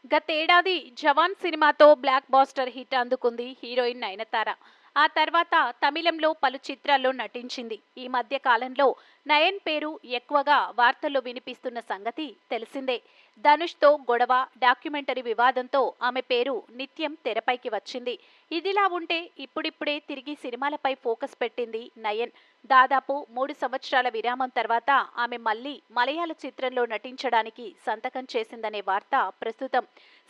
గతేడాది 'జవాన్' సినిమాతో black buster hit అందుకుంది హీరోయిన్ నయనతార. ఆ తర్వాత తమిళంలో పలు చిత్రాల్లో నటించింది. ఈ మధ్య కాలంలో నయన్ పేరు ఎక్కువగా వార్తల్లో వినిపిస్తున్న సంగతి తెలిసిందే. ధనుష్తో గొడవ, డాక్యుమెంటరీ వివాదంతో ఆమె పేరు నిత్యం తెరపైకి వచ్చింది. ఇదిలా ఉంటే ఇప్పుడిప్పుడే తిరిగి సినిమాలపై ఫోకస్ పెట్టింది నయన్. దాదాపు 3 సంవత్సరాల విరామం తర్వాత ఆమె మళ్లీ మలయాళ చిత్రంలో నటించడానికి సంతకం చేసిందనే వార్త ప్రస్తుతం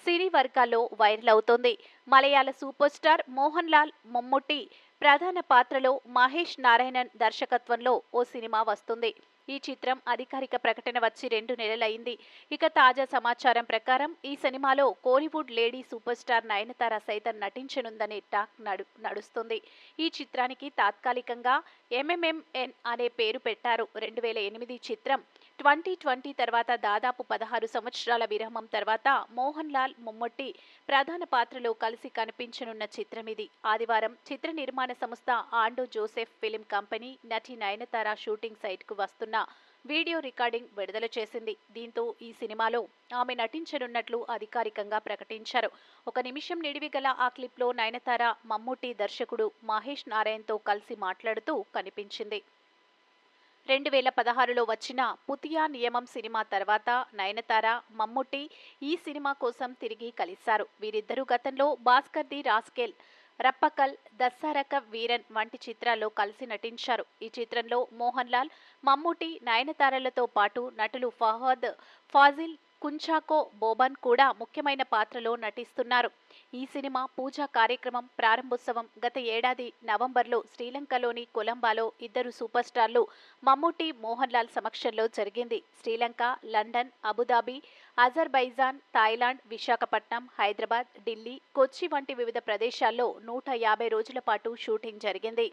సినీ వర్గాల్లో వైరల్ అవుతోంది. మలయాళ సూపర్ స్టార్ మోహన్ లాల్ మమ్ముట్టి ప్రధాన పాత్రలో మహేష్ నారాయణన్ దర్శకత్వంలో ఓ సినిమా వస్తుంది. ఈ చిత్రం అధికారిక ప్రకటన వచ్చి 2 నెలలైంది. ఇక తాజా సమాచారం ప్రకారం ఈ సినిమాలో Kollywood lady super star Nayanthara సైతం నటించనుందనే టాక్ నడుస్తుంది. ఈ చిత్రానికి తాత్కాలికంగా ఎంఎంఎంఎన్ అనే పేరు పెట్టారు. 2008 చిత్రం 2020 తర్వాత దాదాపు 16 సంవత్సరాల విరామం తర్వాత మోహన్ లాల్ మమ్ముట్టి ప్రధాన పాత్రలో కలిసి కనిపించనున్న చిత్రం ఇది. ఆదివారం చిత్ర నిర్మాణ సంస్థ ఆండో జోసెఫ్ ఫిలిం కంపెనీ నటి నయనతార షూటింగ్ సైట్కు వస్తున్న వీడియో రికార్డింగ్ విడుదల చేసింది. దీంతో ఈ సినిమాలో ఆమె నటించనున్నట్లు అధికారికంగా ప్రకటించారు. ఒక నిమిషం నిడివి గల ఆ క్లిప్లో నయనతార మమ్ముట్టి దర్శకుడు మహేష్ నారాయణ్తో కలిసి మాట్లాడుతూ కనిపించింది. 2016లో వచ్చిన 'పుతియా నియమం' సినిమా తర్వాత నయనతార, మమ్ముట్టి ఈ సినిమా కోసం తిరిగి కలిశారు. వీరిద్దరూ గతంలో 'భాస్కర్ ది రాస్కెల్', 'రప్పకల్', 'దస్సరక వీరన్' వంటి చిత్రాల్లో కలిసి నటించారు. ఈ చిత్రంలో మోహన్ లాల్, మమ్ముట్టి, నయనతారలతో పాటు నటులు ఫహద్ ఫాజిల్, కుంచాకో బోబన్ కూడా ముఖ్యమైన పాత్రలో నటిస్తున్నారు. ఈ సినిమా పూజా కార్యక్రమం ప్రారంభోత్సవం గత ఏడాది నవంబర్లో శ్రీలంకలోని కొలంబాలో ఇద్దరు సూపర్ స్టార్లు మమ్ముట్టి, మోహన్ లాల్ సమక్షంలో జరిగింది. Sri Lanka, London, Abu Dhabi, Azerbaijan, Thailand, Visakhapatnam, Hyderabad, Delhi, Kochi వంటి వివిధ ప్రదేశాల్లో 150 రోజుల పాటు షూటింగ్ జరిగింది.